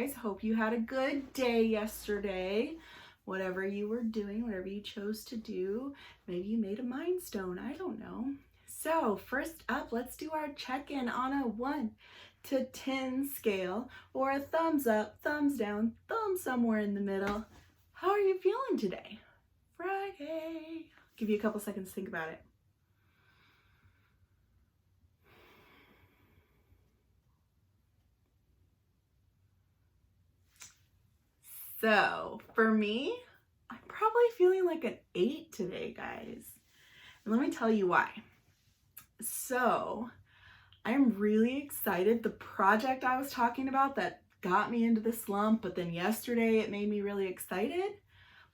guys. Hope you had a good day yesterday. Whatever you were doing, whatever you chose to do. Maybe you made a Mind Stone. I don't know. So first up, let's do our check-in on a 1 to 10 scale, or a thumbs up, thumbs down, thumb somewhere in the middle. How are you feeling today? Friday. Give you a couple seconds to think about it. So for me, I'm probably feeling like an 8 today, guys. And let me tell you why. So I'm really excited. The project I was talking about that got me into the slump, but then yesterday it made me really excited.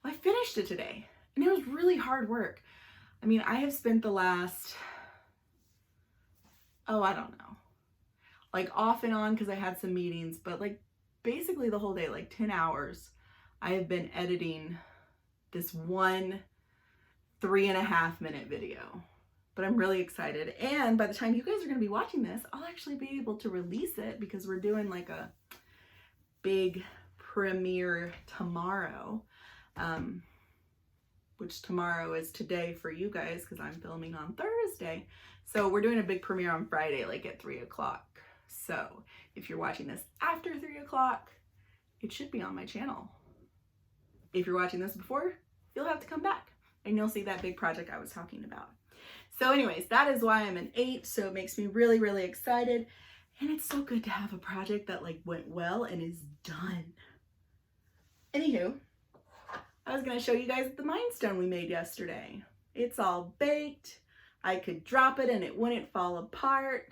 Well, I finished it today, and it was really hard work. I mean, I have spent the last, I don't know, like off and on because I had some meetings, but like basically the whole day, like 10 hours, I have been editing this one 3.5-minute video. But I'm really excited. And by the time you guys are going to be watching this, I'll actually be able to release it because we're doing like a big premiere tomorrow. Which tomorrow is today for you guys because I'm filming on Thursday. So we're doing a big premiere on Friday, like at 3 o'clock. So if you're watching this after 3 o'clock, it should be on my channel. If you're watching this before, you'll have to come back and you'll see that big project I was talking about. So anyways, that is why I'm an 8. So it makes me really, really excited. And it's so good to have a project that like went well and is done. Anywho, I was going to show you guys the Mind Stone we made yesterday. It's all baked. I could drop it and it wouldn't fall apart.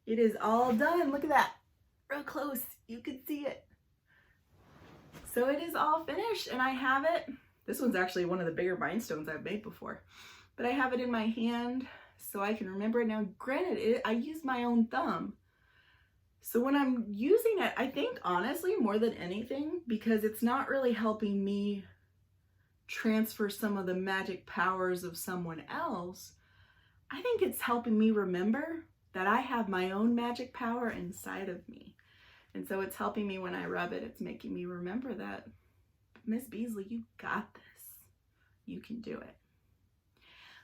It is all done. Look at that. Real close. You can see it. So it is all finished and I have it. This one's actually one of the bigger Mind Stones I've made before. But I have it in my hand so I can remember it. Now, granted, I use my own thumb. So when I'm using it, I think honestly more than anything, because it's not really helping me transfer some of the magic powers of someone else, I think it's helping me remember that I have my own magic power inside of me. And so it's helping me when I rub it. It's making me remember that, Miss Beasley, you got this. You can do it.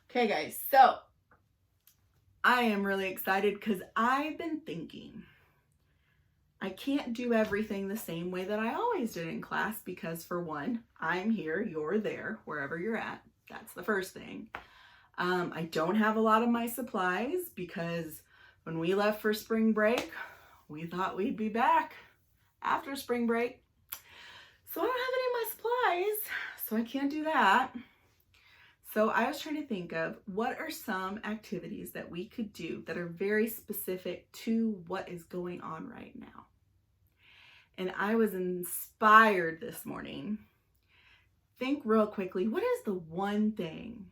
Okay, guys, so I am really excited because I've been thinking I can't do everything the same way that I always did in class because, for one, I'm here, you're there, wherever you're at. That's the first thing. I don't have a lot of my supplies because when we left for spring break, we thought we'd be back after spring break. So I don't have any of my supplies, so I can't do that. So I was trying to think of what are some activities that we could do that are very specific to what is going on right now. And I was inspired this morning. Think real quickly, what is the one thing,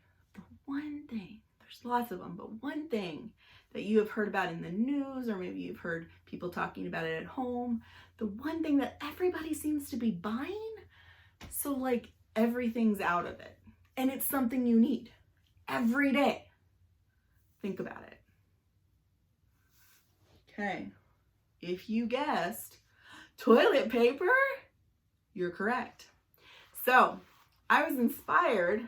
there's lots of them, but one thing that you have heard about in the news, or maybe you've heard people talking about it at home, the one thing that everybody seems to be buying, so like everything's out of it. And it's something you need every day. Think about it. Okay. If you guessed toilet paper, you're correct. So I was inspired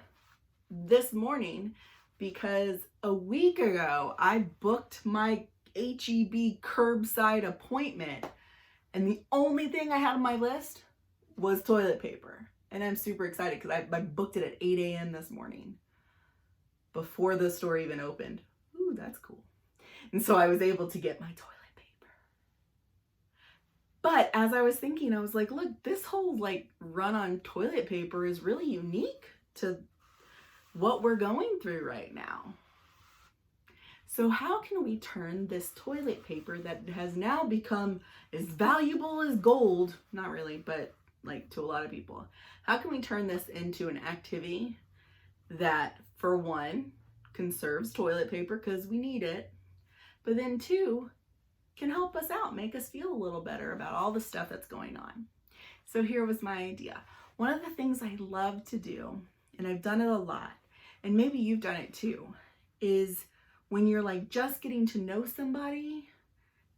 this morning because a week ago, I booked my HEB curbside appointment. And the only thing I had on my list was toilet paper. And I'm super excited because I booked it at 8 a.m. this morning before the store even opened. Ooh, that's cool. And so I was able to get my toilet paper. But as I was thinking, I was like, look, this whole like run on toilet paper is really unique to what we're going through right now. So how can we turn this toilet paper that has now become as valuable as gold, not really, but like to a lot of people, how can we turn this into an activity that, for one, conserves toilet paper because we need it, but then two, can help us out, make us feel a little better about all the stuff that's going on. So here was my idea. One of the things I love to do, and I've done it a lot, and maybe you've done it too, is when you're like just getting to know somebody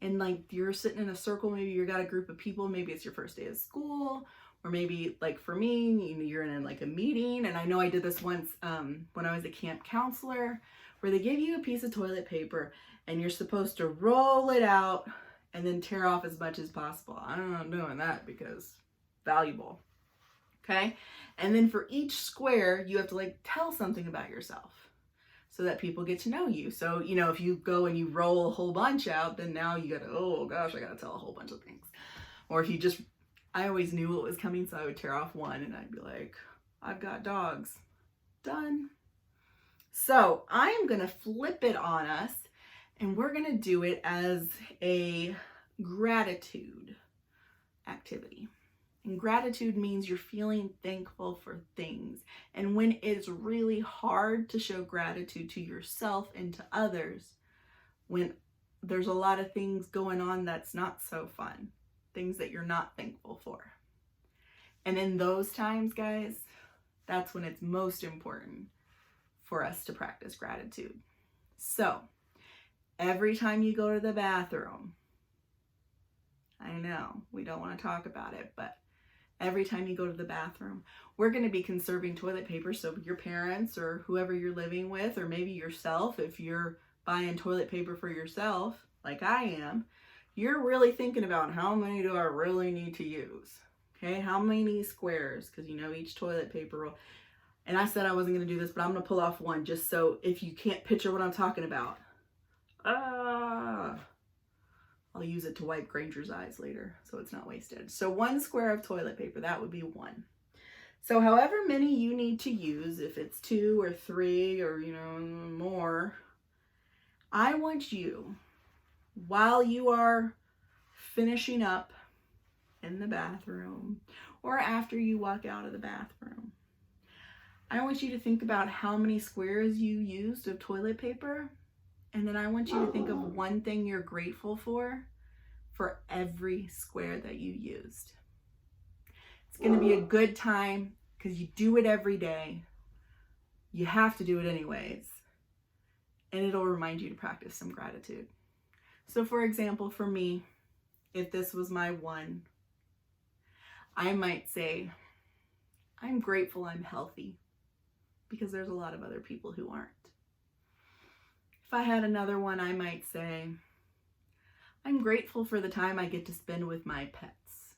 and like you're sitting in a circle, maybe you got a group of people, maybe it's your first day of school, or maybe like for me, you're in like a meeting. And I know I did this once when I was a camp counselor, where they give you a piece of toilet paper and you're supposed to roll it out and then tear off as much as possible. I'm not doing that because valuable. Okay. And then for each square, you have to like tell something about yourself so that people get to know you. So, you know, if you go and you roll a whole bunch out, then now you gotta, oh gosh, I gotta tell a whole bunch of things. Or if you just, I always knew what was coming, so I would tear off one and I'd be like, I've got dogs. Done. So I'm gonna flip it on us, and we're gonna do it as a gratitude activity. And gratitude means you're feeling thankful for things. And when it's really hard to show gratitude to yourself and to others, when there's a lot of things going on that's not so fun, things that you're not thankful for. And in those times, guys, that's when it's most important for us to practice gratitude. So every time you go to the bathroom, I know we don't want to talk about it, but every time you go to the bathroom, we're going to be conserving toilet paper. So your parents or whoever you're living with, or maybe yourself, if you're buying toilet paper for yourself, like I am, you're really thinking about how many do I really need to use? Okay, how many squares? Because you know each toilet paper roll. And I said I wasn't going to do this, but I'm going to pull off one just so if you can't picture what I'm talking about. I'll use it to wipe Granger's eyes later so it's not wasted. So 1 square of toilet paper, that would be 1. So however many you need to use, if it's 2 or 3 or, you know, more, I want you, while you are finishing up in the bathroom or after you walk out of the bathroom, I want you to think about how many squares you used of toilet paper. And then I want you to think of one thing you're grateful for every square that you used. It's going to be a good time because you do it every day. You have to do it anyways. And it'll remind you to practice some gratitude. So for example, for me, if this was my 1, I might say, I'm grateful I'm healthy, because there's a lot of other people who aren't. If I had another one, I might say, I'm grateful for the time I get to spend with my pets,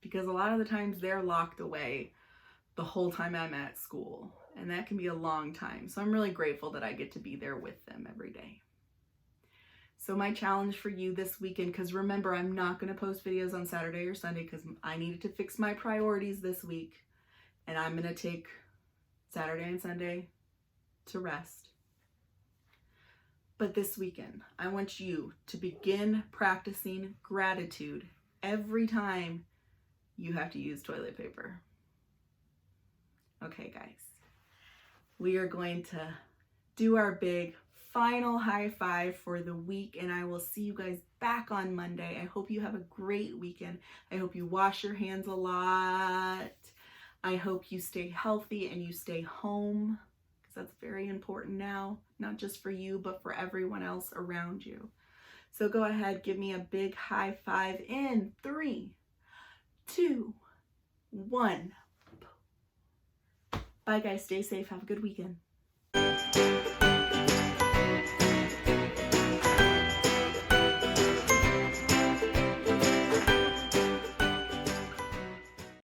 because a lot of the times they're locked away the whole time I'm at school, and that can be a long time. So I'm really grateful that I get to be there with them every day. So my challenge for you this weekend, because remember, I'm not going to post videos on Saturday or Sunday because I needed to fix my priorities this week, and I'm going to take Saturday and Sunday to rest. But this weekend, I want you to begin practicing gratitude every time you have to use toilet paper. Okay, guys, we are going to do our big final high five for the week, and I will see you guys back on Monday. I hope you have a great weekend. I hope you wash your hands a lot. I hope you stay healthy and you stay home, because that's very important now, not just for you, but for everyone else around you. So go ahead, give me a big high five in 3, 2, 1. Bye guys, stay safe, have a good weekend.